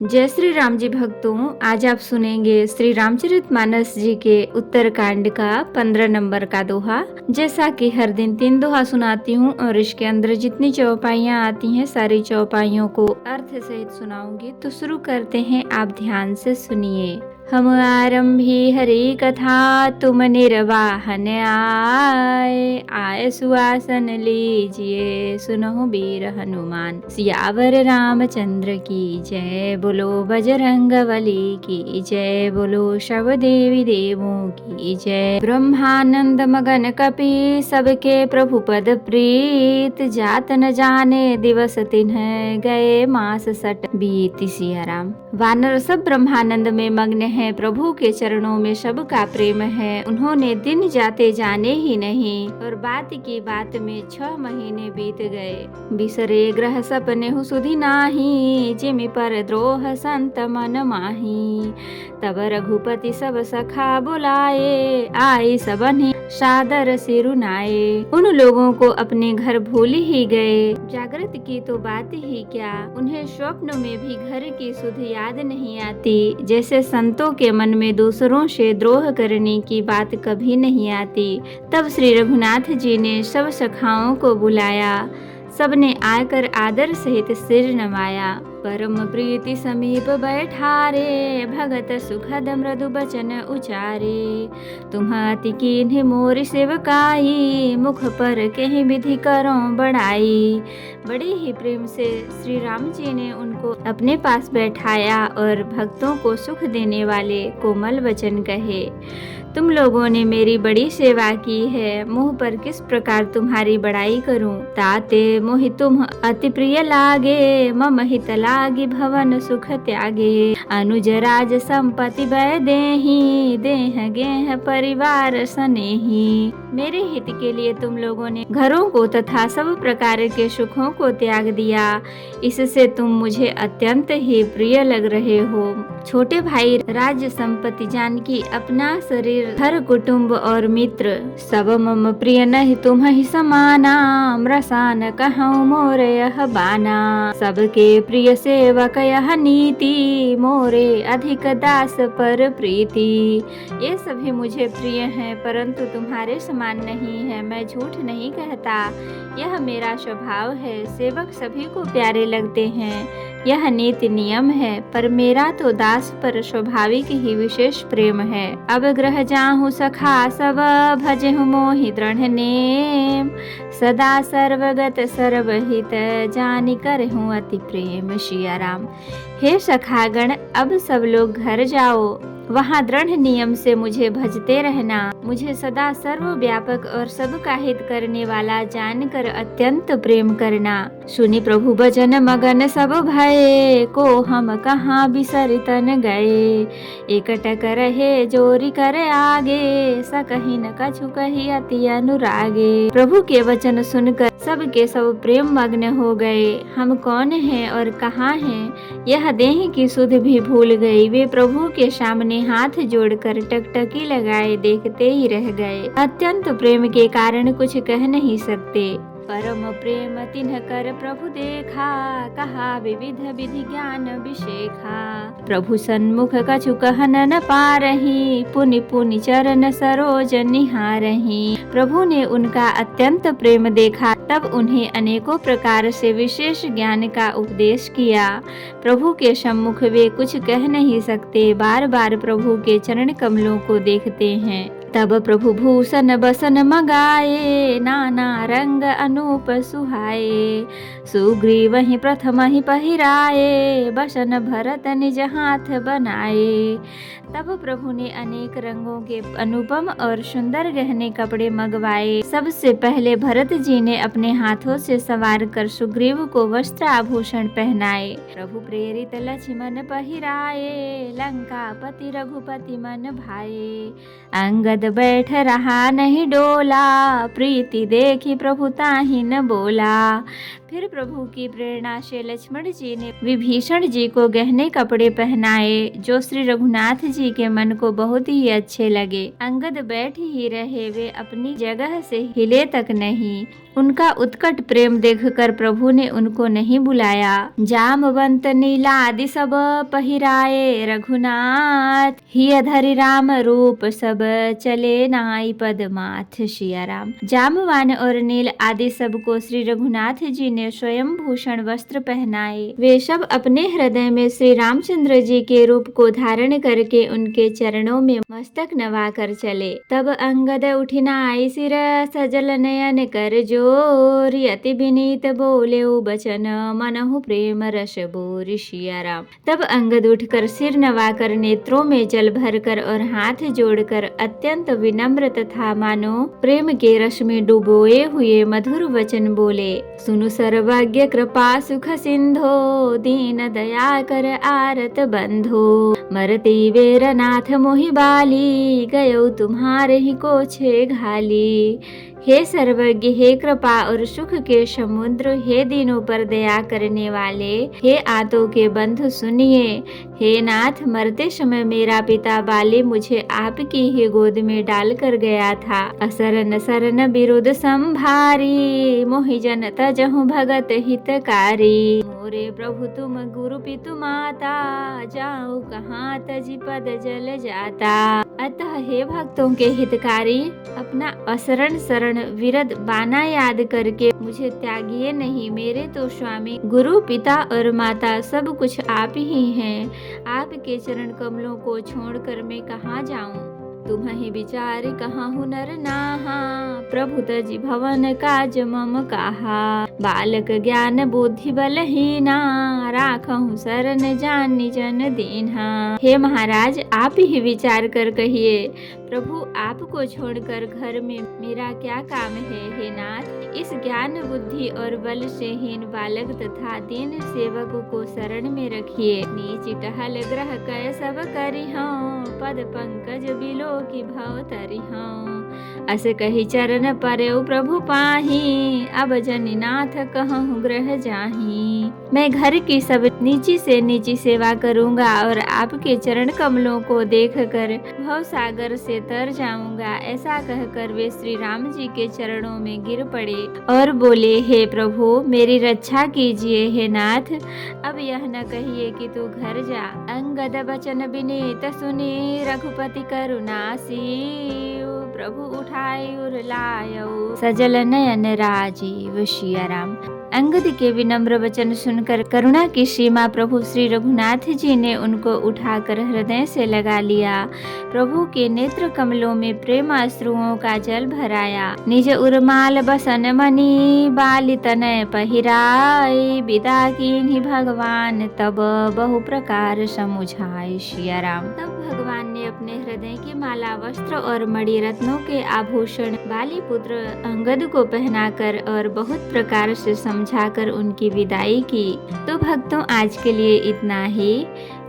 जय श्री राम जी भक्तों, आज आप सुनेंगे श्री रामचरितमानस जी के उत्तरकांड का 15 नंबर का दोहा। जैसा कि हर दिन 3 दोहा सुनाती हूँ और इसके अंदर जितनी चौपाइयाँ आती हैं सारी चौपाइयों को अर्थ सहित सुनाऊंगी। तो शुरू करते हैं, आप ध्यान से सुनिए। हम आरंभी हरि कथा, तुम निर्वाहन आए। आए सुआसन लीजिए, सुनो वीर हनुमान। सियावर रामचंद्र की जय, बोलो बजरंग बली की जय, बोलो शव देवी देवों की जय। ब्रह्मानंद मगन कपि, सबके प्रभु पद प्रीत। जात न जाने दिवस तिन्ह, गए मास सट बीत। सिया राम। वानर सब ब्रह्मानंद में मग्न हैं, प्रभु के चरणों में सबका प्रेम है। उन्होंने दिन जाते जाने ही नहीं, और बात की बात में 6 महीने बीत गए। बिसरे ग्रह सपने हु सुधि नाही, जिमि पर द्रोह संत मन माही। तब रघुपति सब सखा बुलाए, आई सबनि सादर सिरुनाए। उन लोगों को अपने घर भूल ही गए, जागृत की तो बात ही क्या। उन्हें स्वप्न में भी घर की सुध याद नहीं आती। जैसे संतों के मन में दूसरों से द्रोह करने की बात कभी नहीं आती। तब श्री रघुनाथ जी ने सब सखाओं को बुलाया, सबने आकर आदर सहित सिर नवाया। परम प्रीति समीप बैठारे, भगत सुखद मृदु बचन उचारे। तुम अति कीन्ह मोर सेवकाई, मुख पर कहीं विधि करो बढ़ाई। बड़े ही प्रेम से श्री राम जी ने उनको अपने पास बैठाया और भक्तों को सुख देने वाले कोमल वचन कहे। तुम लोगों ने मेरी बड़ी सेवा की है, मुँह पर किस प्रकार तुम्हारी बड़ाई करूं। ताते मोहि तुम अति प्रिय लागे, मम हित लागी भवन सुख त्यागे। अनुज राज संपत्ति बै देहि, देह गेह परिवार सनेही। मेरे हित के लिए तुम लोगों ने घरों को तथा सब प्रकार के सुखों को त्याग दिया। इससे तुम मुझे अत्यंत ही प्रिय लग रहे हो। छोटे भाई राज्य संपत्ति जानकी, अपना शरीर, घर कुटुंब और मित्र सब मम प्रिय नहीं तुम ही समाना। मृषान कहूँ मोर यह बाना, सबके प्रिय सेवक यह नीति। मोरे अधिक दास पर प्रीति। ये सभी मुझे प्रिय हैं, परंतु तुम्हारे समान नहीं है। मैं झूठ नहीं कहता, यह मेरा स्वभाव है। सेवक सभी को प्यारे लगते हैं, यह नीति नियम है। पर मेरा तो दास पर स्वाभाविक ही विशेष प्रेम है। अब ग्रह जाहु सखा सब, भजहु मोहि दृढ़ नेम। सदा सर्वगत सर्वहित, जानि करहूँ अति प्रेम। सिया राम। हे सखागण, अब सब लोग घर जाओ, वहाँ दृढ़ नियम से मुझे भजते रहना। मुझे सदा सर्वव्यापक और सबका हित करने वाला जानकर अत्यंत प्रेम करना। सुनि प्रभु बचन मगन सब भये, को हम कहाँ बिसरितन गए। एकटक रहे जोरी करे आगे, सकहि न कछु कही अति अनुरागे। प्रभु के वचन सुनकर सबके सब प्रेम मग्न हो गए। हम कौन हैं और कहाँ हैं, यह देह की सुध भी भूल गई। वे प्रभु के सामने हाथ जोड़कर टकटकी लगाए देखते ही रह गए। अत्यंत प्रेम के कारण कुछ कह नहीं सकते। परम प्रेम तिन्ह कर प्रभु देखा, कहा विविध विधि ज्ञान विशेखा। प्रभु सन्मुख कछु कहन न पारही, पुनि पुनि चरण सरोज निहारही। प्रभु ने उनका अत्यंत प्रेम देखा, तब उन्हें अनेकों प्रकार से विशेष ज्ञान का उपदेश किया। प्रभु के सम्मुख वे कुछ कह नहीं सकते, बार बार प्रभु के चरण कमलों को देखते हैं। तब प्रभु भूषण बसन मगाए, नाना रंग अनूप सुहाए। सुग्रीव ही प्रथम ही पहिराए, बसन भरत निज हाथ बनाए। तब प्रभु ने अनेक रंगों के अनुपम और सुंदर गहने कपड़े मंगवाए। सबसे पहले भरत जी ने अपने हाथों से सवार कर सुग्रीव को वस्त्र आभूषण पहनाए। प्रभु प्रेरित लक्ष्मण पहिराए, लंका पति रघुपति मन भाए। अंगद बैठ रहा नहीं डोला, प्रीति देखी प्रभु ताहि न बोला। फिर प्रभु की प्रेरणा से लक्ष्मण जी ने विभीषण जी को गहने कपड़े पहनाए, जो श्री रघुनाथ जी के मन को बहुत ही अच्छे लगे। अंगद बैठ ही रहे, वे अपनी जगह से हिले तक नहीं। उनका उत्कट प्रेम देखकर प्रभु ने उनको नहीं बुलाया। जामवंत नीला आदि सब पहिराए, रघुनाथ हिय धरि राम रूप, सब चले नाई पदमाथ। सिया राम। जामवान और नील आदि सबको श्री रघुनाथ जी ने स्वयं भूषण वस्त्र पहनाए। वे सब अपने हृदय में श्री रामचंद्र जी के रूप को धारण करके उनके चरणों में मस्तक नवा कर चले। तब अंगद उठिना आई सिर, सजल नयन कर जोर, अति विनीत बोले बचन, मनहु प्रेम रस बोर। सिया राम। तब अंगद उठकर सिर नवाकर, नेत्रों में जल भरकर और हाथ जोड़कर अत्यंत विनम्र तथा मानो प्रेम के रस में डुबोए हुए मधुर वचन बोले। सुनु सर्वज्ञ कृपा सुख सिंधो, दीन दया कर आरत बंधो, मरती वीर नाथ मोहि बाली, गयो तुम्हारे ही कोछे घाली। हे सर्वज्ञ, हे कृपा और सुख के समुद्र, हे दीनों पर दया करने वाले, हे आतों के बंधु सुनिए। हे नाथ, मरते समय मेरा पिता बाली मुझे आपकी ही गोद में डाल कर गया था। असरन सरन विरुद्ध संभारी, मोहि जन तजहु भगत हितकारी। मोरे प्रभु तुम गुरु पितु माता, जाऊं कहाँ तजी पद जल जाता। अतः हे भक्तों के हितकारी, अपना असरण शरण विरद बाना याद करके मुझे त्यागिए नहीं। मेरे तो स्वामी गुरु पिता और माता सब कुछ आप ही हैं। आपके चरण कमलों को छोड़कर मैं कहाँ जाऊं। तुम्हि विचार कहाँ हुनर नाहा, प्रभु तजि भवन काज मम कहा। बालक ज्ञान बुद्धि बलहीना, राखहु शरण जानि जन दीन्हा। हे महाराज, आप ही विचार कर कहिए, प्रभु आपको छोड़कर घर में मेरा क्या काम है। हे नाथ, इस ज्ञान बुद्धि और बल से हीन बालक तथा दीन सेवक को शरण में रखिए। नीच टहल ग्रह कय सब करिहौं, पद पंकज बिलो की भव तरिहौं। अस कही चरण परेउ प्रभु पाही, अब जनिनाथ कहूँ ग्रह जाही। मैं घर की सब नीची से नीची सेवा करूँगा और आपके चरण कमलों को देखकर भव सागर से तर जाऊंगा। ऐसा कहकर वे श्री राम जी के चरणों में गिर पड़े और बोले, हे प्रभु, मेरी रक्षा कीजिए। हे नाथ, अब यह न कहिए कि तू घर जा। अंगद बचन विनीत सुनी, रघुपति करुणासीव, प्रभु उठाई उर लायो, सजल नयन राजीव। सिया राम। अंगद के विनम्र वचन सुनकर करुणा की सीमा प्रभु श्री रघुनाथ जी ने उनको उठाकर हृदय से लगा लिया। प्रभु के नेत्र कमलों में प्रेमाश्रुओं का जल भराया। निज उर्माल बसन मणि, बाली तनय पहिराय, विदा कीन्हि भगवान तब बहु प्रकार समुझाय। सिया राम। तब भगवान ने अपने हृदय की माला, वस्त्र और मणि रत्नों के आभूषण बाली पुत्र अंगद को पहनाकर और बहुत प्रकार से समझाकर उनकी विदाई की। तो भक्तों, आज के लिए इतना ही।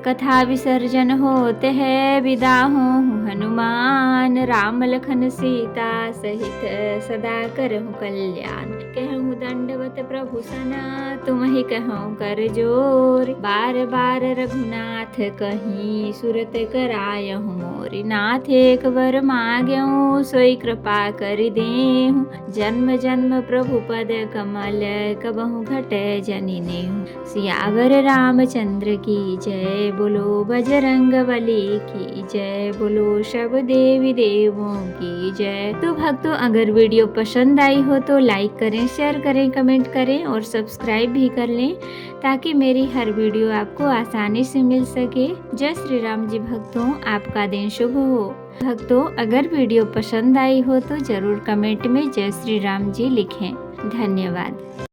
कथा विसर्जन होते है, विदा हूँ हनुमान, राम लखन सीता सहित सदा करहु कल्याण। कहूँ दंडवत प्रभु सना, तुम ही कहूँ कर जोर, बार बार रघुनाथ कहीं, सुरत करायहु मोरि। नाथ एक वर मांग्यहु, सोई कृपा कर देहु, जन्म जन्म प्रभु पद कमल, कबहु घटे जनि नेहु। सियावर रामचंद्र की जय, बोलो बजरंग बली की जय, बोलो सब देवी देवों की जय। तो भक्तों, अगर वीडियो पसंद आई हो तो लाइक करें, शेयर करें, कमेंट करें और सब्सक्राइब भी कर लें, ताकि मेरी हर वीडियो आपको आसानी से मिल सके। जय श्री राम जी। भक्तों, आपका दिन शुभ हो। भक्तों, अगर वीडियो पसंद आई हो तो जरूर कमेंट में जय श्री राम जी लिखें। धन्यवाद।